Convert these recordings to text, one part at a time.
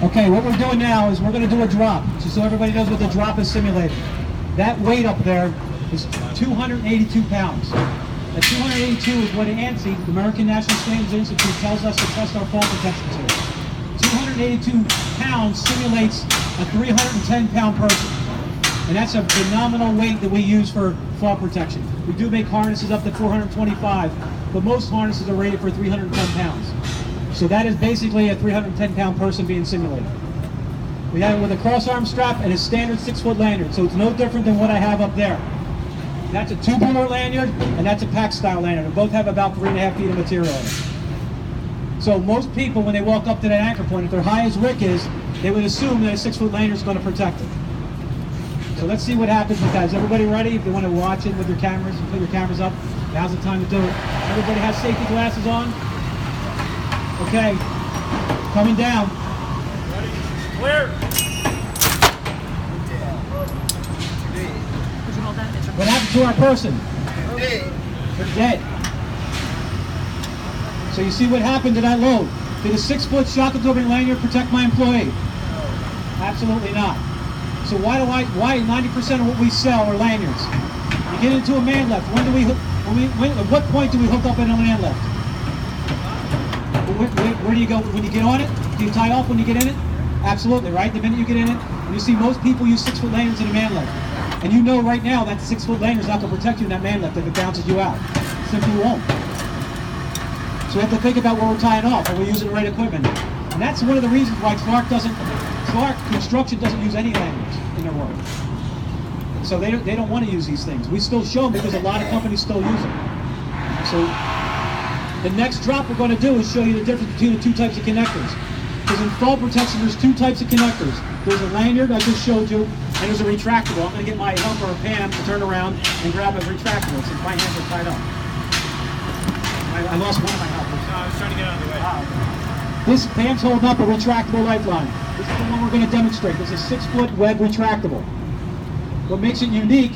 Okay, what we're doing now is we're going to do a drop, just so everybody knows what the drop is simulated. That weight up there is 282 pounds. That 282 is what ANSI, the American National Standards Institute, tells us to test our fall protection to. 282 pounds simulates a 310-pound person. And that's a phenomenal weight that we use for fall protection. We do make harnesses up to 425, but most harnesses are rated for 310 pounds. So that is basically a 310-pound person being simulated. We have it with a cross-arm strap and a standard 6-foot lanyard, so it's no different than what I have up there. That's a tubular lanyard, and that's a pack-style lanyard. They both have about 3.5 feet of material in it. So most people, when they walk up to that anchor point, if they're high as Rick is, they would assume that a 6-foot lanyard is going to protect it. So let's see what happens with that. Is everybody ready? If you want to watch it with your cameras and put your cameras up, now's the time to do it. Everybody has safety glasses on? Okay, coming down. Ready? Clear. What happened to our person? They're dead. So you see what happened to that load. Did a 6-foot shock absorbing lanyard protect my employee? Absolutely not. So why 90% of what we sell are lanyards? You get into a man lift. At what point do we hook up in a man lift? Where do you go when you get on it? Do you tie off when you get in it? Absolutely, right? The minute you get in it, and you see most people use 6-foot lanyards in a man lift. And you know right now that 6-foot lanyard is not going to protect you in that man lift if it bounces you out. It simply won't. So we have to think about where we're tying off. Are we using the right equipment? And that's one of the reasons why Clark Construction doesn't use any lanyards in their work. So they don't want to use these things. We still show them because a lot of companies still use them. So the next drop we're going to do is show you the difference between the two types of connectors. Because in fall protection, there's two types of connectors. There's a lanyard I just showed you, and there's a retractable. I'm going to get my helper, Pam, to turn around and grab a retractable since my hands are tied up. I lost one of my helpers. No, I was trying to get out of the way. This Pam's holding up a retractable lifeline. This is the one we're going to demonstrate. This is a 6-foot web retractable. What makes it unique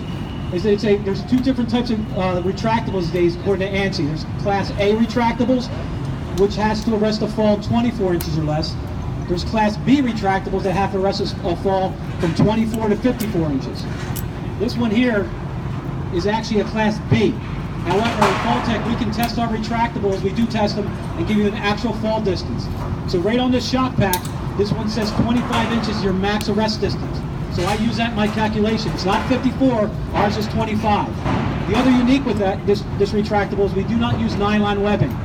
is that there's two different types of retractables these days according to ANSI. There's Class A retractables, which has to arrest a fall 24 inches or less. There's Class B retractables that have to arrest a fall from 24 to 54 inches. This one here is actually a Class B. However, in Falltech, we can test our retractables, we do test them, and give you an actual fall distance. So right on this shock pack, this one says 25 inches is your max arrest distance. So I use that in my calculation. It's not 54, ours is 25. The other unique with this retractable is we do not use nylon webbing.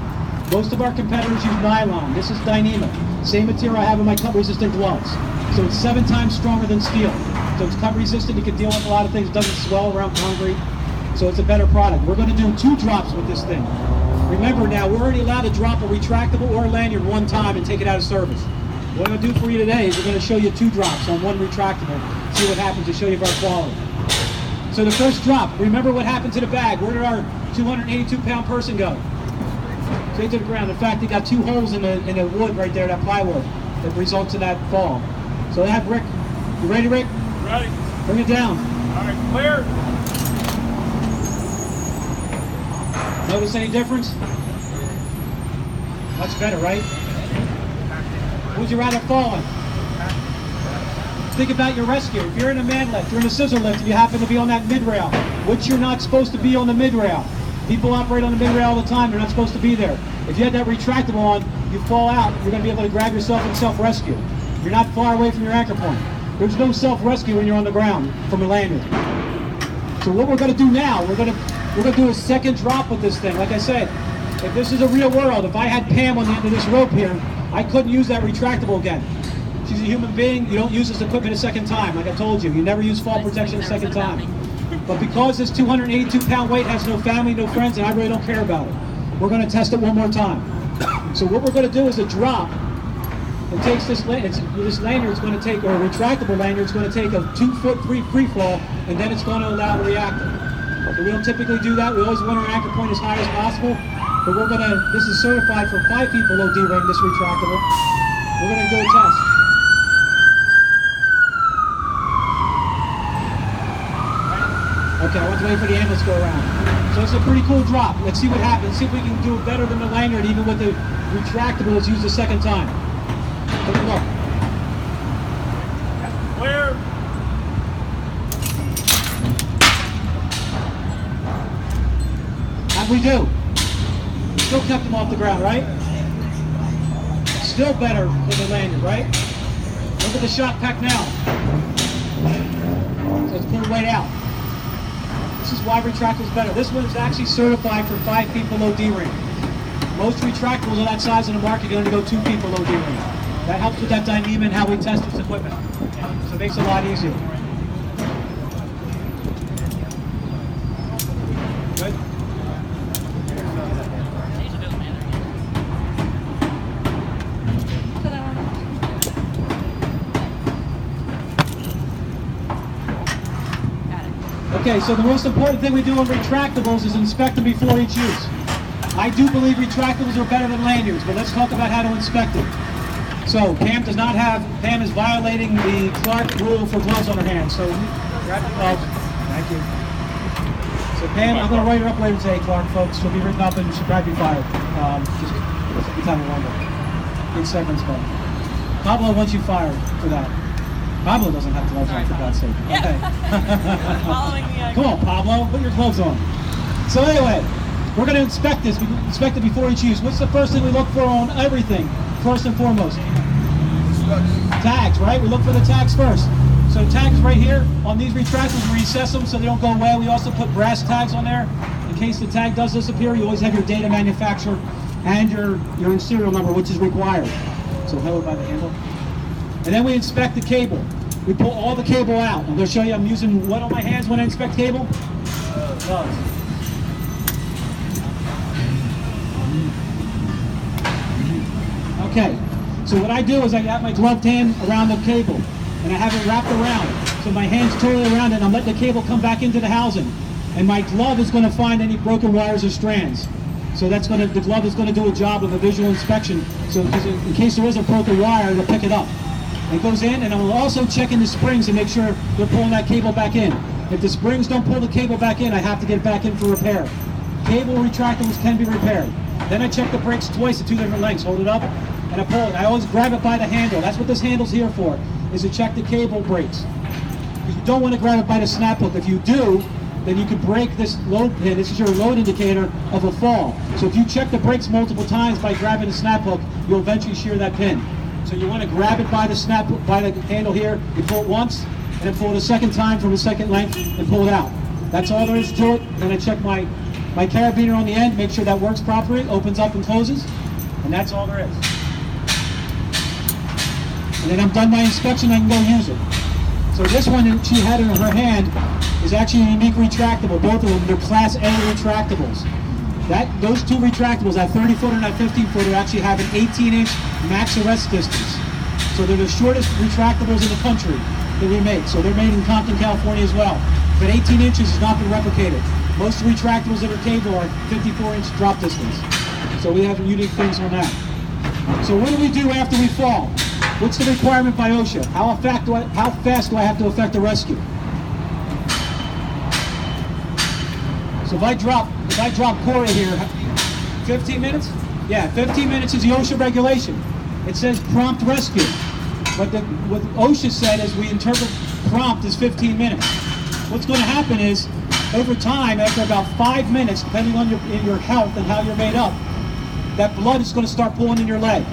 Most of our competitors use nylon. This is Dyneema. Same material I have in my cut-resistant gloves. So it's 7 times stronger than steel. So it's cut-resistant, you can deal with a lot of things, it doesn't swell around concrete. So it's a better product. We're going to do 2 drops with this thing. Remember now, we're already allowed to drop a retractable or a lanyard one time and take it out of service. What I'm going to do for you today is we're going to show you 2 drops on one retractable, see what happens to show you our quality. So the first drop, remember what happened to the bag. Where did our 282-pound person go? Straight to the ground. In fact, they got 2 holes in the wood right there, that plywood, that results in that fall. So I have Rick. You ready, Rick? Ready. Bring it down. All right, clear. Notice any difference? Much better, right? Would you rather fall on? Think about your rescue. If you're in a man lift, you're in a scissor lift, and you happen to be on that mid-rail, which you're not supposed to be on the mid-rail. People operate on the mid-rail all the time. They're not supposed to be there. If you had that retractable on, you fall out, you're going to be able to grab yourself and self-rescue. You're not far away from your anchor point. There's no self-rescue when you're on the ground from a lanyard. So what we're going to do now, we're going to do a second drop with this thing. Like I said, if this is a real world, if I had Pam on the end of this rope here, I couldn't use that retractable again. She's a human being. You don't use this equipment a second time. Like I told you, you never use fall protection a second time. But because this 282-pound weight has no family, no friends, and I really don't care about it, we're going to test it one more time. So what we're going to do is a drop. It takes this lanyard is going to take, or a retractable lanyard is going to take a 2-foot free fall, and then it's going to allow the reactor. So we don't typically do that. We always want our anchor point as high as possible. But we're going to, this is certified for 5 feet below D-ring, this retractable. We're going to do a test. Okay, I want to wait for the ambulance to go around. So it's a pretty cool drop. Let's see what happens. See if we can do it better than the lanyard, even with the retractable that's used a second time. Take a look. Clear. How'd we do? Still kept them off the ground, right? Still better than they landed, right? Look at the shot pack now. So it's pulled weight out. This is why retractable is better. This one is actually certified for 5 feet below D-ring. Most retractables of that size in the market can only go 2 feet below D-ring. That helps with that dynamic and how we test this equipment. So it makes it a lot easier. Good? Okay, so the most important thing we do on retractables is inspect them before each use. I do believe retractables are better than lanyards, but let's talk about how to inspect them. So Pam is violating the Clark rule for gloves on her hands. So grab the gloves. Thank you. So Pam, I'm going to write her up later today, Clark, folks. She'll be written up and she'll probably be fired. Just every time I wonder. In severance pay. Pablo wants you fired for that. Pablo doesn't have gloves on, for God's sake. Okay. Following the Come on, Pablo, put your gloves on. So anyway, we're going to inspect this. We inspect it before each use. What's the first thing we look for on everything? First and foremost. Tags, right? We look for the tags first. So tags right here on these retractables, we recess them so they don't go away. We also put brass tags on there in case the tag does disappear. You always have your data manufacturer and your serial number, which is required. So held by the handle. And then we inspect the cable. We pull all the cable out. I'm going to show you I'm using what on my hands when I inspect cable? Gloves. Okay, so what I do is I got my gloved hand around the cable and I have it wrapped around. So my hand's totally around it and I'm letting the cable come back into the housing. And my glove is going to find any broken wires or strands. So the glove is going to do a job of a visual inspection. So in case there is a broken wire, it'll pick it up. It goes in, and I will also check in the springs to make sure they're pulling that cable back in. If the springs don't pull the cable back in, I have to get it back in for repair. Cable retractables can be repaired. Then I check the brakes twice at 2 different lengths. Hold it up, and I pull it. I always grab it by the handle. That's what this handle's here for, is to check the cable brakes. You don't want to grab it by the snap hook. If you do, then you can break this load pin. This is your load indicator of a fall. So if you check the brakes multiple times by grabbing the snap hook, you'll eventually shear that pin. So you want to grab it by the handle here, you pull it once, and then pull it a second time from a second length, and pull it out. That's all there is to it. Then I check my carabiner on the end, make sure that works properly, opens up and closes, and that's all there is. And then I'm done my inspection, I can go use it. So this one that she had in her hand is actually a unique retractable. Both of them, they're Class A retractables. Those 2 retractables, that 30-footer and that 15-footer, actually have an 18-inch max arrest distance. So they're the shortest retractables in the country that we make. So they're made in Compton, California as well. But 18 inches has not been replicated. Most retractables that are cable are 54-inch drop distance. So we have unique things on that. So what do we do after we fall? What's the requirement by OSHA? How fast do I have to effect the rescue? So if I drop Corey here, 15 minutes? Yeah, 15 minutes is the OSHA regulation. It says prompt rescue. But what OSHA said is we interpret prompt as 15 minutes. What's going to happen is, over time, after about 5 minutes, depending on your health and how you're made up, that blood is going to start pulling in your leg.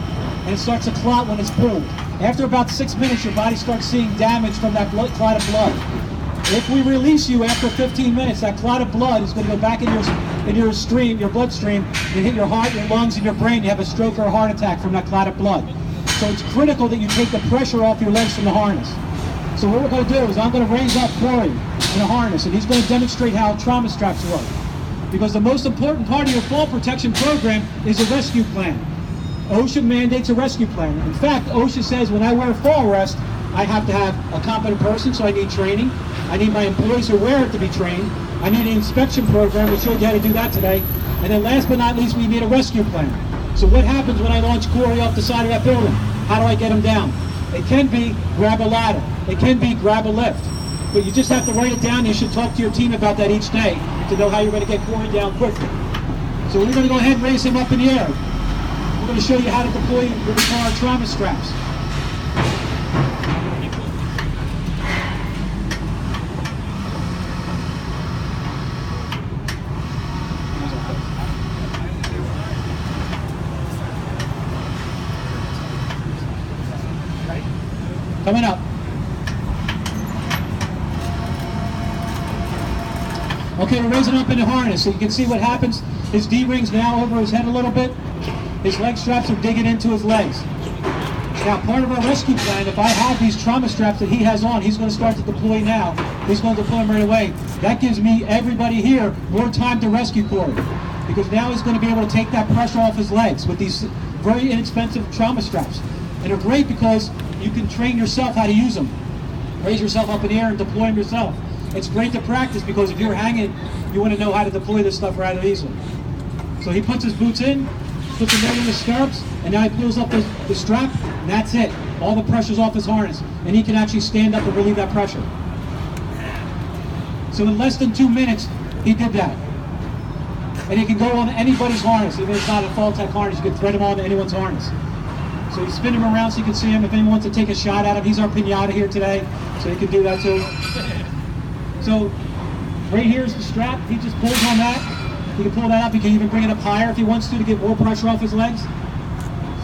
And it starts to clot when it's pulled. After about 6 minutes, your body starts seeing damage from that clot of blood. If we release you after 15 minutes, that clot of blood is going to go back in your bloodstream, and hit your heart, your lungs, and your brain. You have a stroke or a heart attack from that clot of blood. So it's critical that you take the pressure off your legs from the harness. So what we're going to do is I'm going to raise up Corey in a harness, and he's going to demonstrate how trauma straps work. Because the most important part of your fall protection program is a rescue plan. OSHA mandates a rescue plan. In fact, OSHA says when I wear fall rest, I have to have a competent person, so I need training. I need my employees who wear it to be trained. I need an inspection program. We showed you how to do that today. And then last but not least, we need a rescue plan. So what happens when I launch Corey off the side of that building? How do I get him down? It can be grab a ladder. It can be grab a lift. But you just have to write it down. You should talk to your team about that each day to know how you're going to get Corey down quickly. So we're going to go ahead and raise him up in the air. We're going to show you how to deploy what we call our trauma straps. Coming up. Okay, we're raising up in the harness, so you can see what happens. His D-ring's now over his head a little bit. His leg straps are digging into his legs. Now, part of our rescue plan, if I have these trauma straps that he has on, he's going to start to deploy now. He's going to deploy them right away. That gives me, everybody here, more time to rescue Corey. Because now he's going to be able to take that pressure off his legs with these very inexpensive trauma straps. And they're great because you can train yourself how to use them. Raise yourself up in the air and deploy them yourself. It's great to practice because if you're hanging, you want to know how to deploy this stuff rather easily. So he puts his boots in, puts them right in the stirrups, and now he pulls up the strap, and that's it. All the pressure's off his harness, and he can actually stand up and relieve that pressure. So in less than 2 minutes, he did that. And he can go on anybody's harness. Even if it's not a Falltech harness, you can thread him on to anyone's harness. So you spin him around so you can see him. If anyone wants to take a shot at him, he's our pinata here today, so he can do that too. So right here is the strap. He just pulls on that. He can pull that up. He can even bring it up higher if he wants to get more pressure off his legs.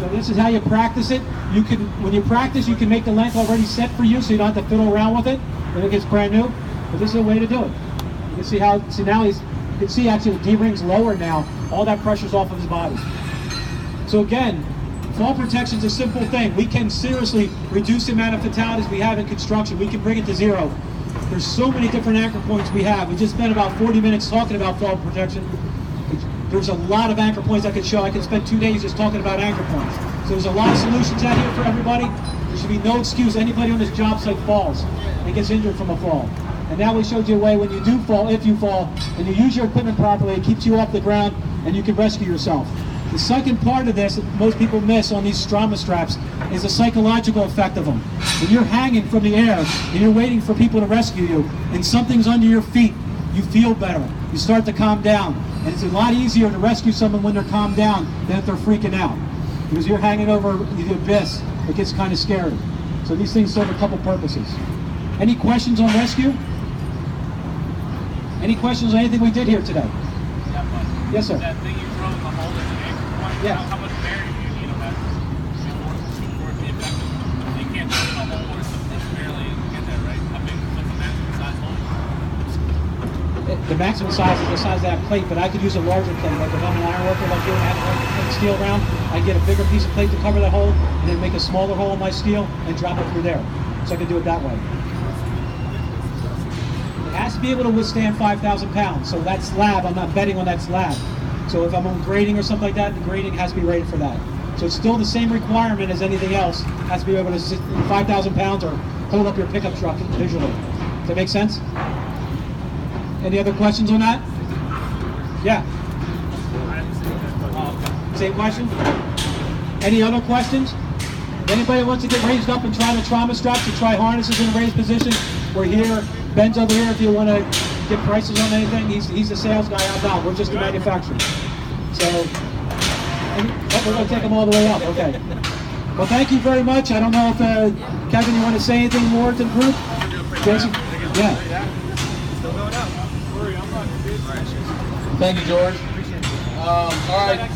So this is how you practice it. You can, when you practice, you can make the length already set for you, so you don't have to fiddle around with it when it gets brand new. But this is a way to do it. You can see how. See now he's. You can see actually the D-ring's lower now. All that pressure's off of his body. So again, fall protection is a simple thing. We can seriously reduce the amount of fatalities we have in construction. We can bring it to zero. There's so many different anchor points we have. We just spent about 40 minutes talking about fall protection. There's a lot of anchor points I could show. I could spend 2 days just talking about anchor points. So there's a lot of solutions out here for everybody. There should be no excuse. Anybody on this job site falls and gets injured from a fall. And now we showed you a way when you do fall, if you fall, and you use your equipment properly, it keeps you off the ground and you can rescue yourself. The second part of this that most people miss on these trauma straps is the psychological effect of them. When you're hanging from the air and you're waiting for people to rescue you and something's under your feet, you feel better. You start to calm down. And it's a lot easier to rescue someone when they're calmed down than if they're freaking out. Because you're hanging over the abyss, it gets kind of scary. So these things serve a couple purposes. Any questions on rescue? Any questions on anything we did here today? Yes, sir. That thing you throw in the hole in the anchor point, Yeah. how much bearing do you need on that before it be effective? You can't throw it in a hole where it's barely get there, right? How big, what's the maximum size hole? The maximum size is the size of that plate, but I could use a larger plate. Like if I'm an iron worker like you and I have a steel round, I get a bigger piece of plate to cover that hole and then make a smaller hole in my steel and drop it through there. So I can do it that way. It has to be able to withstand 5,000 pounds. So that slab, I'm not betting on that slab. So if I'm on grading or something like that, the grading has to be rated for that. So it's still the same requirement as anything else. It has to be able to sit 5,000 pounds or hold up your pickup truck visually. Does that make sense? Any other questions on that? Yeah. Same question? Any other questions? Anybody wants to get raised up and try the trauma straps to try harnesses in a raised position? We're here. Ben's over here if you want to get prices on anything. He's the sales guy out now. We're just the manufacturer. So, we're going to take them all the way up. Okay. Well, thank you very much. I don't know if, Kevin, you want to say anything more to the group? Jason? Yeah. Thank you, George. All right.